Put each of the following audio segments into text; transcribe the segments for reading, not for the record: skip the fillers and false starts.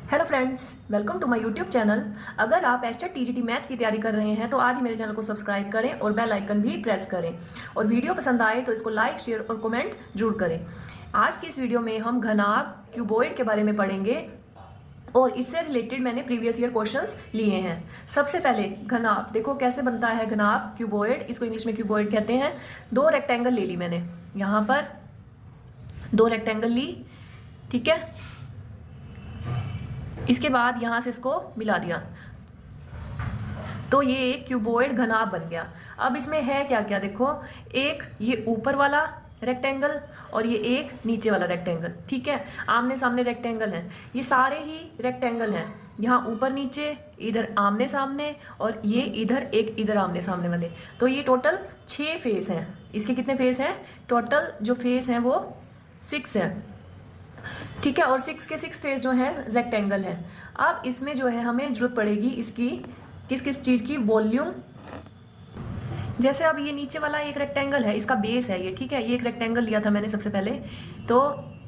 Hello friends, welcome to my YouTube channel. अगर आप HTET TGT maths की तैयारी कर रहे हैं तो आज ही मेरे चैनल को सब्सक्राइब करें और बेल आइकन भी प्रेस करें। और वीडियो पसंद आए तो इसको लाइक, शेयर और कमेंट जरूर करें। आज की इस वीडियो में हम घनाभ क्यूबॉइड के बारे में पढ़ेंगे और इससे रिलेटेड मैंने प्रीवियस ईयर क्वेश्चंस लिए हैं। सबसे पहले घनाभ देखो कैसे बनता है। घनाभ क्यूबॉइड, इसको इंग्लिश में क्यूबॉइड कहते हैं। दो रेक्टेंगल ले ली मैंने, यहाँ पर दो रेक्टेंगल ली, ठीक है। इसके बाद यहां से इसको मिला दिया तो ये एक क्यूबॉइड घनाभ बन गया। अब इसमें है क्या क्या देखो, एक ये ऊपर वाला रेक्टेंगल और ये एक नीचे वाला रेक्टेंगल, ठीक है। आमने सामने रेक्टेंगल हैं, ये सारे ही रेक्टेंगल हैं। यहाँ ऊपर नीचे, इधर आमने सामने और ये इधर एक इधर आमने सामने वाले। तो ये टोटल 6 फेस हैं। इसके कितने फेस हैं? टोटल जो फेस हैं वो 6 हैं, ठीक है। और 6 के 6 फेस जो है रेक्टेंगल है। अब इसमें जो है हमें जरूरत पड़ेगी इसकी किस किस चीज की, वॉल्यूम। जैसे अब ये नीचे वाला एक रेक्टेंगल है, इसका बेस है ये, ठीक है। ये एक रेक्टेंगल लिया था मैंने सबसे पहले, तो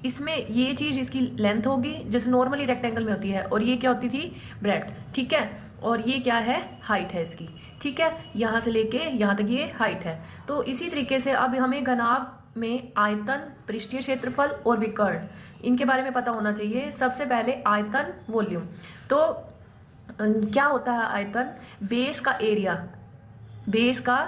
इसमें ये चीज इसकी लेंथ होगी जैसे नॉर्मली रेक्टेंगल में होती है, और ये क्या होती थी? ब्रेड्थ, ठीक है। और ये क्या है? हाइट है इसकी, ठीक है। यहां से लेके यहां तक ये हाइट है। तो इसी तरीके से अब हमें घनाभ में आयतन, पृष्ठीय क्षेत्रफल और विकर्ण, इनके बारे में पता होना चाहिए। सबसे पहले आयतन, वॉल्यूम। तो क्या होता है आयतन? बेस का एरिया, बेस का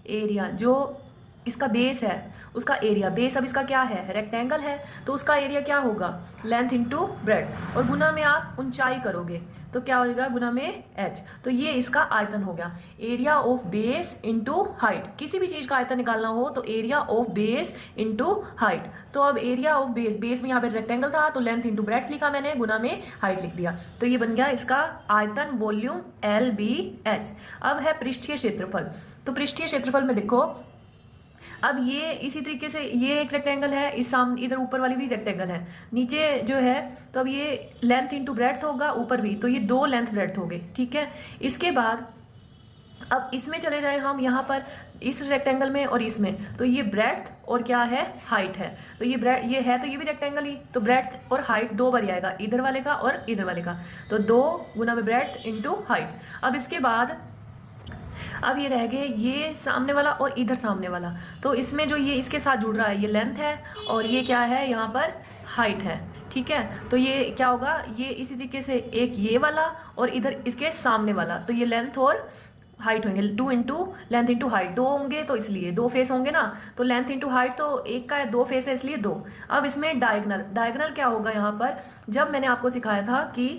एरिया जो इसका बेस है उसका एरिया। बेस अब इसका क्या है? रेक्टेंगल है, तो उसका एरिया क्या होगा? लेंथ इंटू ब्रेड्थ, और गुना में आप ऊंचाई करोगे तो क्या होगा? गुना में h। तो ये इसका आयतन हो गया। Area of base into height. किसी भी चीज का आयतन निकालना हो तो area of base into height. तो अब एरिया ऑफ बेस, बेस में यहाँ पे रेक्टेंगल था तो लेंथ इंटू ब्रेड्थ लिखा मैंने, गुना में हाइट लिख दिया। तो ये बन गया इसका आयतन, वॉल्यूम LBH। अब है पृष्ठीय क्षेत्रफल। तो पृष्ठीय क्षेत्रफल में देखो, अब ये इसी तरीके से ये एक रेक्टेंगल है, इस सामने इधर ऊपर वाली भी रेक्टेंगल है, नीचे जो है तो अब ये लेंथ इंटू ब्रेड्थ होगा, ऊपर भी, तो ये 2 लेंथ ब्रेड्थ हो गए, ठीक है। इसके बाद अब इसमें चले जाए हम, यहाँ पर इस रेक्टेंगल में और इसमें, तो ये ब्रेड्थ और क्या है? हाइट है। तो ये ये है तो ये भी रेक्टेंगल ही, तो ब्रेड्थ और हाइट 2 बार आएगा, इधर वाले का और इधर वाले का। तो 2 गुना में ब्रेड्थ इंटू हाइट। अब इसके बाद अब ये रह गए ये सामने वाला और इधर सामने वाला। तो इसमें जो ये इसके साथ जुड़ रहा है ये लेंथ है, और ये क्या है? यहाँ पर हाइट है, ठीक है। तो ये क्या होगा? ये इसी तरीके से एक ये वाला और इधर इसके सामने वाला, तो ये लेंथ और हाइट होंगे। 2 इंटू लेंथ इंटू हाइट, 2 होंगे तो इसलिए 2 फेस होंगे ना, तो लेंथ इंटू हाइट तो एक का है, 2 फेस है इसलिए 2। अब इसमें डायगनल, डायगनल क्या होगा? यहाँ पर जब मैंने आपको सिखाया था कि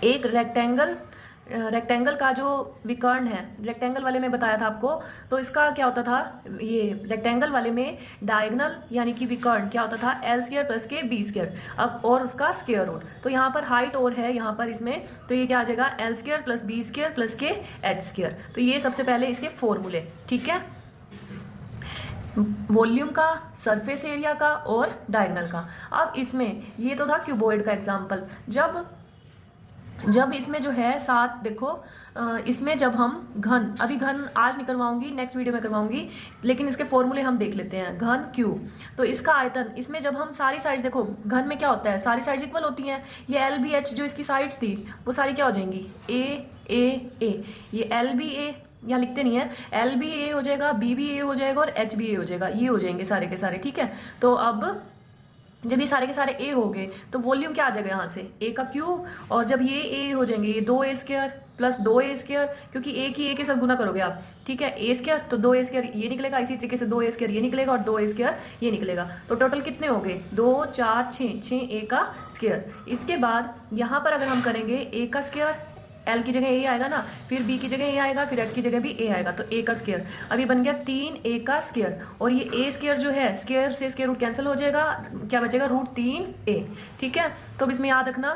एक रेक्टेंगल का जो विकर्ण है, रेक्टेंगल वाले में बताया था आपको, तो इसका क्या होता था? ये रेक्टेंगल वाले में डायगोनल यानी कि विकर्ण क्या होता था? L² प्लस के B², अब और उसका स्क्वायर रूट। तो यहाँ पर हाइट और है यहाँ पर इसमें, तो ये क्या आ जाएगा? L² प्लस B² प्लस के H²। तो ये सबसे पहले इसके फॉर्मूले, ठीक है। वॉल्यूम का, सरफेस एरिया का और डायगोनल का। अब इसमें ये तो था क्यूबॉइड का एग्जाम्पल। जब इसमें जो है साथ देखो, इसमें जब हम घन, अभी घन आज नहीं करवाऊंगी, नेक्स्ट वीडियो में करवाऊंगी, लेकिन इसके फॉर्मूले हम देख लेते हैं। घन क्यूब, तो इसका आयतन, इसमें जब हम सारी साइड्स देखो, घन में क्या होता है? सारी साइड्स इक्वल होती हैं। ये LBH जो इसकी साइड्स थी वो सारी क्या हो जाएंगी? A। ये LBA यहाँ लिखते नहीं है, LBA हो जाएगा, BBA हो जाएगा और HBA हो जाएगा, ये हो जाएंगे सारे के सारे, ठीक है। तो अब जब ये सारे के सारे A हो गए तो वॉल्यूम क्या आ जाएगा? यहाँ से A का क्यूब, और जब ये A हो जाएंगे ये 2A² प्लस 2A², क्योंकि एक ही A के साथ गुना करोगे आप, ठीक है। A² तो 2A² ये निकलेगा, इसी तरीके से 2A² ये निकलेगा और 2A² ये निकलेगा। तो टोटल कितने हो गए? 2 4 6 A का स्क्वायर। इसके बाद यहाँ पर अगर हम करेंगे A का स्क्वायर, L की जगह A आएगा ना, फिर B की जगह A आएगा, फिर H की जगह भी A आएगा, तो A का स्क्वायर। अभी बन गया 3A का स्क्वायर, और ये A² जो है, स्क्वायर से स्क्वायर रूट कैंसिल हो जाएगा, क्या बचेगा? √3A, ठीक है। तो अब इसमें याद रखना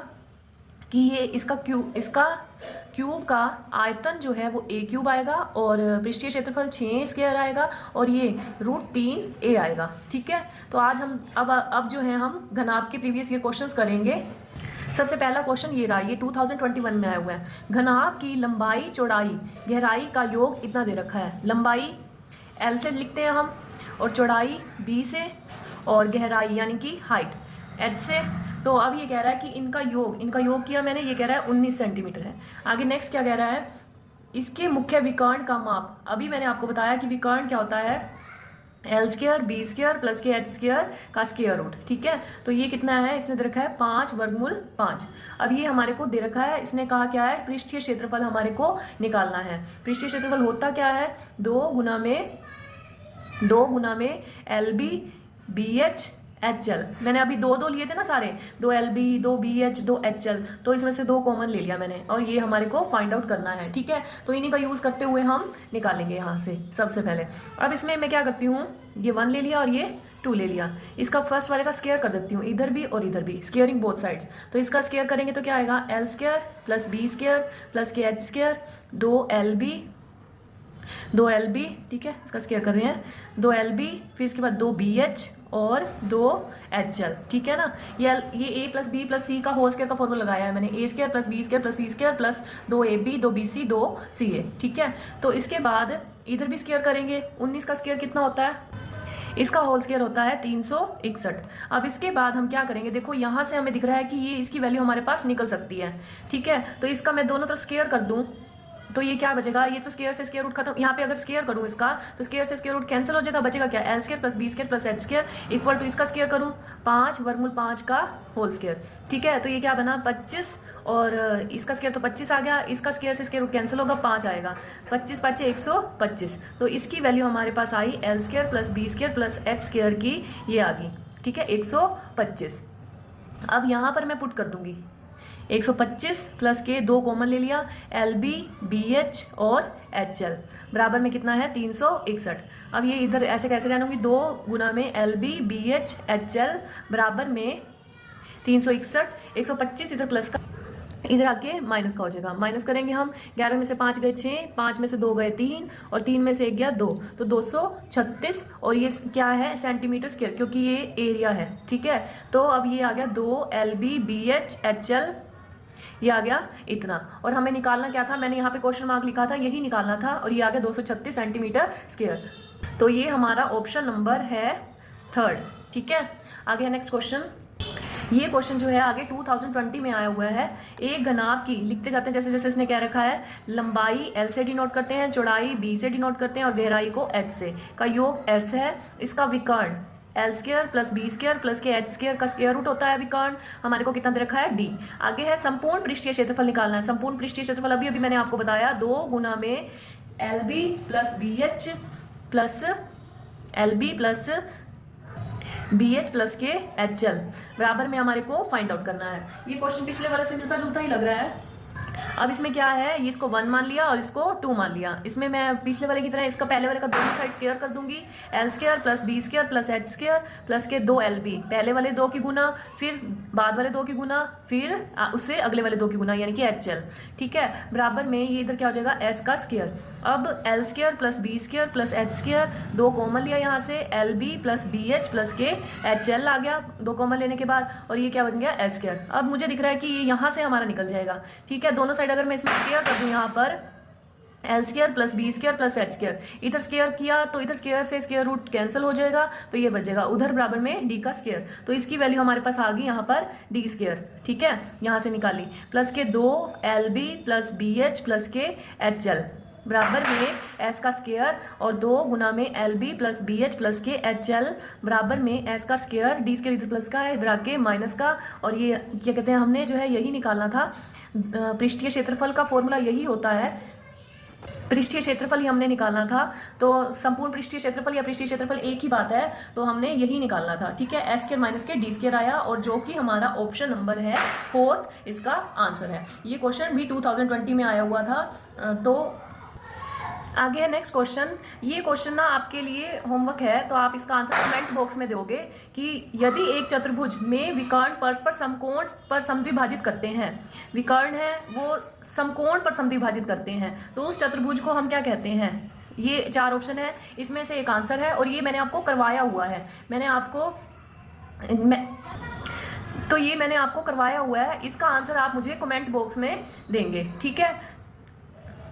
कि ये इसका क्यूब का आयतन जो है वो A³ आएगा, और पृष्ठीय क्षेत्रफल 6² आएगा, और ये √3A आएगा, ठीक है। तो आज हम अब जो है हम घनाभ के प्रीवियस ईयर क्वेश्चंस करेंगे। सबसे पहला क्वेश्चन ये रहा, ये 2021 में आया हुआ है। घनाभ की लंबाई, चौड़ाई, गहराई का योग इतना दे रखा है। लंबाई L से लिखते हैं हम, और चौड़ाई B से, और गहराई यानी कि हाइट H से। तो अब ये कह रहा है कि इनका योग किया मैंने, ये कह रहा है 19 सेंटीमीटर है। आगे नेक्स्ट क्या कह रहा है, इसके मुख्य विकर्ण का माप। अभी मैंने आपको बताया कि विकर्ण क्या होता है, l square b square plus के एच स्क्वायर का स्क्वायर रूट, ठीक है। तो ये कितना है, इसने दे रखा है 5 वर्गमूल 5। अब ये हमारे को दे रखा है, इसने कहा क्या है, पृष्ठीय क्षेत्रफल हमारे को निकालना है। पृष्ठीय क्षेत्रफल होता क्या है, 2 गुना में l b b h h l. मैंने अभी 2 लिए थे ना सारे, 2 l b 2 b h 2 h l, तो इसमें से 2 कॉमन ले लिया मैंने और ये हमारे को फाइंड आउट करना है, ठीक है। तो इन्हीं का यूज करते हुए हम निकालेंगे यहाँ से सबसे पहले। अब इसमें मैं क्या करती हूँ, ये 1 ले लिया और ये 2 ले लिया, इसका फर्स्ट वाले का स्क्वायर कर देती हूँ, इधर भी और इधर भी, स्क्वायरिंग बोथ साइड्स। तो इसका स्क्वायर करेंगे तो क्या आएगा, l square plus B square plus के एच स्क्वायर 2 एल बी, ठीक है, इसका स्क्वायर कर रहे हैं, 2 एल बी, फिर इसके बाद 2 बी एच और 2 एच एल, ठीक है ना। ये A plus B plus C का होल स्क्वायर का फॉर्मूला लगाया है मैंने, A square plus B square plus C square plus 2 A B 2 B C 2 C A, ठीक है। तो इसके बाद इधर भी स्क्वायर करेंगे, 19 का स्क्वायर कितना होता है, इसका होल स्क्वायर होता है 361। अब इसके बाद हम क्या करेंगे, देखो यहाँ से हमें दिख रहा है कि ये इसकी वैल्यू हमारे पास निकल सकती है, ठीक है। तो इसका मैं दोनों तरफ स्क्वायर कर दूं तो ये क्या बचेगा, ये तो स्क्वायर से स्क्वायर रूट खत्म, यहाँ पे अगर स्क्वायर करूँ इसका तो स्क्वायर से स्क्वायर रूट कैंसिल हो जाएगा, बचेगा क्या, l square plus B square plus H square equal to इसका स्क्वायर करूँ 5 वर्गमूल 5 का होल स्क्वायर, ठीक है। तो ये क्या बना 25 और इसका स्क्वायर तो 25 आ गया, इसका स्क्वायर से स्क्वायर रूट कैंसिल होगा, 5 आएगा, 25 5 125। तो इसकी वैल्यू हमारे पास आई L square plus B square plus H square की, ये आ गई, ठीक है, 125। अब यहाँ पर मैं पुट कर दूंगी 125 प्लस के 2 कॉमन ले लिया, एल बी बी एच और एच एल बराबर में कितना है 361। अब ये इधर ऐसे कैसे रहूंगी, 2 गुना में l b b h h l बराबर में 361, 125 इधर प्लस का, इधर आके माइनस का हो जाएगा, माइनस करेंगे हम, 11 में से 5 गए 6, 5 में से 2 गए 3 और 3 में से 1 गया 2, तो 236। और ये क्या है, सेंटीमीटर स्क्वायर, क्योंकि ये एरिया है, ठीक है। तो अब ये आ गया 2 l b b h h l, ये आ गया इतना। और हमें निकालना क्या था, मैंने यहाँ पे क्वेश्चन मार्क लिखा था, यही निकालना था, और ये आ गया 236 सेंटीमीटर स्क्वायर। तो ये हमारा ऑप्शन नंबर है 3rd, ठीक है। आगे है नेक्स्ट क्वेश्चन। ये क्वेश्चन जो है आगे 2020 में आया हुआ है। एक घनाभ की, लिखते जाते हैं जैसे जैसे इसने क्या रखा है, लंबाई एल से डिनोट करते हैं, चौड़ाई बी से डिनोट करते हैं और गहराई को एच से, का योग एस है। इसका विकर्ण l square plus B square plus के एच स्क्वायर का स्क्वायर रूट होता है। विकर्ण हमारे को कितना दे रखा है, डी। आगे है संपूर्ण पृष्ठीय क्षेत्रफल निकालना है। संपूर्ण पृष्ठीय क्षेत्रफल अभी अभी मैंने आपको बताया, 2 गुना में l b plus b h plus l b plus b h plus के एच एल बराबर में हमारे को फाइंड आउट करना है। ये क्वेश्चन पिछले वाले से मिलता जुलता ही लग रहा है। अब इसमें क्या है, ये इसको 1 मान लिया और इसको 2 मान लिया। इसमें मैं पिछले वाले की तरह इसका पहले वाले का दोनों साइड स्क्वायर कर दूंगी, l square plus B square plus H square plus के 2 एल बी, पहले वाले 2 की गुना, फिर बाद वाले 2 की गुना, फिर उससे अगले वाले 2 की गुना, यानी कि एच एल, ठीक है। बराबर में ये इधर क्या हो जाएगा, एस का स्क्वायर। अब l square plus B square plus H square, 2 common लिया यहाँ से, l b plus b h plus के एच एल आ गया 2 कॉमन लेने के बाद, और ये क्या बन गया एस स्क्वायर। अब मुझे दिख रहा है कि ये यहाँ से हमारा निकल जाएगा, ठीक है। दोनों साइड अगर मैं इसमें स्क्वायर कर दूं, यहाँ पर l square plus B square plus H square, इधर स्क्वायर किया तो इधर स्क्वायर से स्क्वायर रूट कैंसिल हो जाएगा, तो ये बचेगा उधर बराबर में डी का स्क्वायर। तो इसकी वैल्यू हमारे पास आ गई यहाँ पर डी स्क्वायर, ठीक है, यहाँ से निकाली, प्लस के 2 l b plus b h plus के एच एल बराबर में एस का स्क्वायर, और 2 गुना में l b plus b h plus के एच एल बराबर में एस का स्क्वायर, डी स्क्वायर इधर प्लस का है, इधर आके माइनस का। और ये क्या कहते हैं, हमने जो है यही निकालना था, पृष्ठीय क्षेत्रफल का फॉर्मूला यही होता है, पृष्ठीय क्षेत्रफल ही हमने निकालना था। तो संपूर्ण पृष्ठीय क्षेत्रफल या पृष्ठीय क्षेत्रफल एक ही बात है, तो हमने यही निकालना था, ठीक है। एस स्क्वायर माइनस के डी स्क्वायर आया, और जो कि हमारा ऑप्शन नंबर है 4th इसका आंसर है। ये क्वेश्चन भी 2020 में आया हुआ था। तो आगे है नेक्स्ट क्वेश्चन। ये क्वेश्चन ना आपके लिए होमवर्क है, तो आप इसका आंसर कमेंट बॉक्स में दोगे कि यदि एक चतुर्भुज में विकर्ण परस्पर समकोण पर समद्विभाजित करते हैं, विकर्ण है वो समकोण पर समद्विभाजित करते हैं, तो उस चतुर्भुज को हम क्या कहते हैं। ये 4 ऑप्शन है, इसमें से एक आंसर है, और ये मैंने आपको करवाया हुआ है, मैंने आपको करवाया हुआ है। इसका आंसर आप मुझे कमेंट बॉक्स में देंगे, ठीक है।